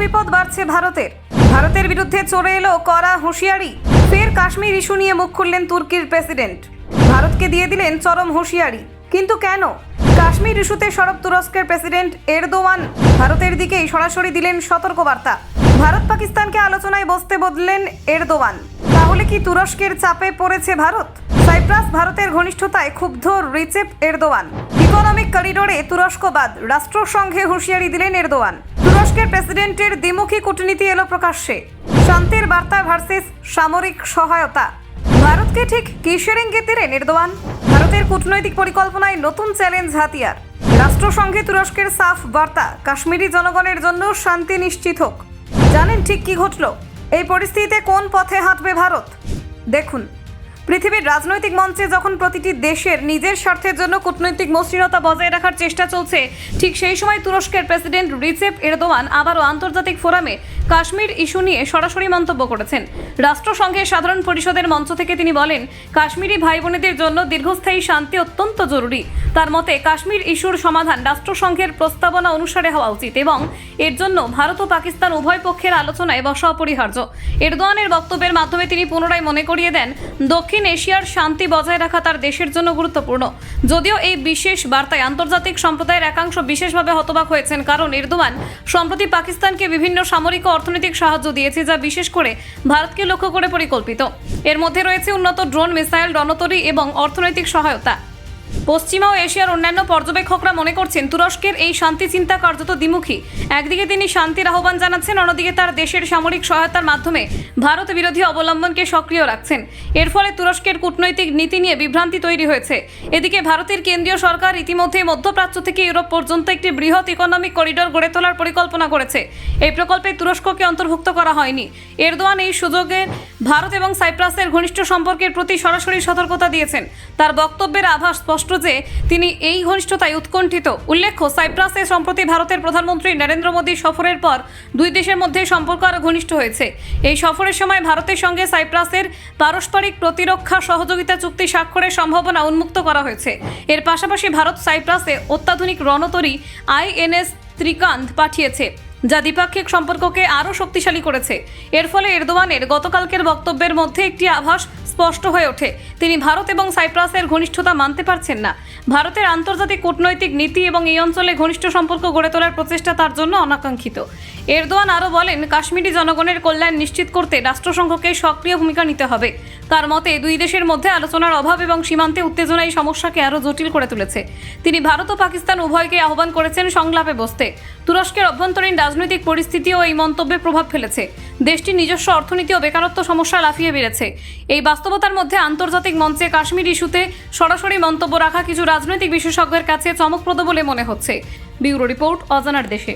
মহাবিপদ বাড়ছে ভারতের বিরুদ্ধে চলে এলো কড়া হুঁশিয়ারি। ফের কাশ্মীর ইস্যু নিয়ে মুখ খুললেন তুর্কির প্রেসিডেন্ট। ভারতকে দিয়ে দিলেন চরম হুঁশিয়ারি। কিন্তু কেন? কাশ্মীর ইস্যুতে সরব তুরস্কের প্রেসিডেন্ট এরদোয়ান ভারতের দিকেই সরাসরি দিলেন সতর্কবার্তা। ভারত পাকিস্তানকে আলোচনায় বসতে বললেন এরদোয়ান। তাহলে কি তুরস্কের চাপে পড়েছে ভারত? সাইপ্রাস ভারতের ঘনিষ্ঠতায় ক্ষুব্ধ রিসেপ এরদোয়ান। ইকোনমিক করিডোরে তুরস্কবাদ রাষ্ট্রসংঘে হুঁশিয়ারি দিলেন এরদোয়ান। তুরস্কের প্রেসিডেন্টের দ্বিমুখী কূটনীতি এলো প্রকাশ্যে। শান্তির বার্তা ভার্সেস সামরিক সহায়তা। ভারতকে ঠিক কিসের ইঙ্গিত দিলেন এরদোয়ান? ভারতের কূটনৈতিক পরিকল্পনায় নতুন চ্যালেঞ্জ হাতিয়ার। রাষ্ট্রসংঘে তুরস্কের সাফ বার্তা, কাশ্মীরি জনগণের জন্য শান্তি নিশ্চিত হোক। জানেন ঠিক কি ঘটল? এই পরিস্থিতিতে কোন পথে হাঁটবে ভারত? দেখুন, পৃথিবীর রাজনৈতিক মঞ্চে যখন প্রতিটি দেশের নিজের স্বার্থের জন্য কূটনৈতিক মসৃণতা বজায় রাখার চেষ্টা চলছে, ঠিক সেই সময় তুরস্কের প্রেসিডেন্ট রিসেপ এরদোয়ান আবারও আন্তর্জাতিক ফোরামে কাশ্মীর ইস্যু নিয়ে সরাসরি মন্তব্য করেছেন। রাষ্ট্রসংঘের সাধারণ পরিষদের মঞ্চ থেকে তিনি বলেন, কাশ্মীরি ভাই বোনেদের জন্য দীর্ঘস্থায়ী শান্তি অত্যন্ত জরুরি। তার মতে কাশ্মীর ইস্যুর সমাধান রাষ্ট্রসংঘের প্রস্তাবনা অনুসারে হওয়া উচিত এবং এর জন্য ভারত ও পাকিস্তান উভয় পক্ষের আলোচনায় বসা অপরিহার্য। এরদোয়ানের বক্তব্যের মাধ্যমে তিনি পুনরায় মনে করিয়ে দেন, দক্ষিণ এশিয়ার শান্তি বজায় রাখা তার দেশের জন্য গুরুত্বপূর্ণ। যদিও এই বিশেষ বার্তায় আন্তর্জাতিক সম্প্রদায়ের একাংশ বিশেষভাবে হতবাক হয়েছেন, কারণ এরদোয়ান সম্প্রতি পাকিস্তানকে বিভিন্ন সামরিক ও অর্থনৈতিক সাহায্য দিয়েছে, যা বিশেষ করে ভারতকে লক্ষ্য করে পরিকল্পিত। এর মধ্যে রয়েছে উন্নত ড্রোন, মিসাইল, রণতরী এবং অর্থনৈতিক সহায়তা। পশ্চিমা ও এশিয়ার অন্যান্য পর্যবেক্ষকরা মনে করছেন তুরস্কের এই শান্তি চিন্তা কার্যত দ্বিমুখী। একদিকে তিনি শান্তির আহ্বান জানাচ্ছেন, অন্যদিকে তার দেশের সামরিক সহায়তার মাধ্যমে ভারত বিরোধী অবলম্বনকে সক্রিয় রাখছেন। এর ফলে তুরস্কের কূটনৈতিক নীতি নিয়ে বিভ্রান্তি তৈরি হয়েছে। এদিকে ভারতের কেন্দ্রীয় সরকার ইতিমধ্যে মধ্যপ্রাচ্য থেকে ইউরোপ পর্যন্ত একটি বৃহৎ ইকোনমিক করিডোর গড়ে তোলার পরিকল্পনা করেছে। এই প্রকল্পে তুরস্ককে অন্তর্ভুক্ত করা হয়নি। এরদোয়ান এই সুযোগে ভারত এবং সাইপ্রাসের ঘনিষ্ঠ সম্পর্কের প্রতি সরাসরি সতর্কতা দিয়েছেন। তার বক্তব্যের আভাস স্পষ্ট যে তিনি এই ঘনিষ্ঠতায় উৎকণ্ঠিত। উল্লেখ্য, সাইপ্রাসে সম্প্রতি ভারতের প্রধানমন্ত্রী নরেন্দ্র মোদী সফরের পর দুই দেশের মধ্যে সম্পর্ক আরও ঘনিষ্ঠ হয়েছে। এই সফরের সময় ভারতের সঙ্গে সাইপ্রাসের পারস্পরিক প্রতিরক্ষা সহযোগিতা চুক্তি স্বাক্ষরের সম্ভাবনা উন্মুক্ত করা হয়েছে। এর পাশাপাশি ভারত সাইপ্রাসে অত্যাধুনিক রণতরী INS ত্রিকান্থ পাঠিয়েছে, যা দ্বিপাক্ষিক সম্পর্ককে আরও শক্তিশালী করেছে। এর ফলে এরদোয়ানের গতকালকের বক্তব্যের মধ্যে একটি আভাস স্পষ্ট হয়ে ওঠে, তিনি ভারত এবং সাইপ্রাসের ঘনিষ্ঠতা মানতে পারছেন না। ভারতের আন্তর্জাতিক কূটনৈতিক নীতি এবং এই অঞ্চলে ঘনিষ্ঠ সম্পর্ক গড়ে তোলার প্রচেষ্টা তার জন্য অনাকাঙ্ক্ষিত। এরদোয়ান আরও বলেন, কাশ্মীরি জনগণের কল্যাণ নিশ্চিত করতে রাষ্ট্রসংঘকে সক্রিয় ভূমিকা নিতে হবে। তার মতে দুই দেশের মধ্যে আলোচনার অভাব এবং সীমান্তে উত্তেজনা এই সমস্যাকে আরও জটিল করে তুলেছে। তিনি ভারত ও পাকিস্তান উভয়কে আহ্বান করেছেন সংলাপে বসতে। তুরস্কের অভ্যন্তরীণ রাজনৈতিক পরিস্থিতিও এই মন্তব্যে প্রভাব ফেলেছে। দেশটির নিজস্ব অর্থনীতি ও বেকারত্ব সমস্যা লাফিয়ে বেড়েছে। এই বাস্তবতার মধ্যে আন্তর্জাতিক মঞ্চে কাশ্মীর ইস্যুতে সরাসরি মন্তব্য রাখা কিছু রাজনৈতিক বিশেষজ্ঞের কাছে চমকপ্রদ বলে মনে হচ্ছে। ব্যুরো রিপোর্ট, অজানার দেশে।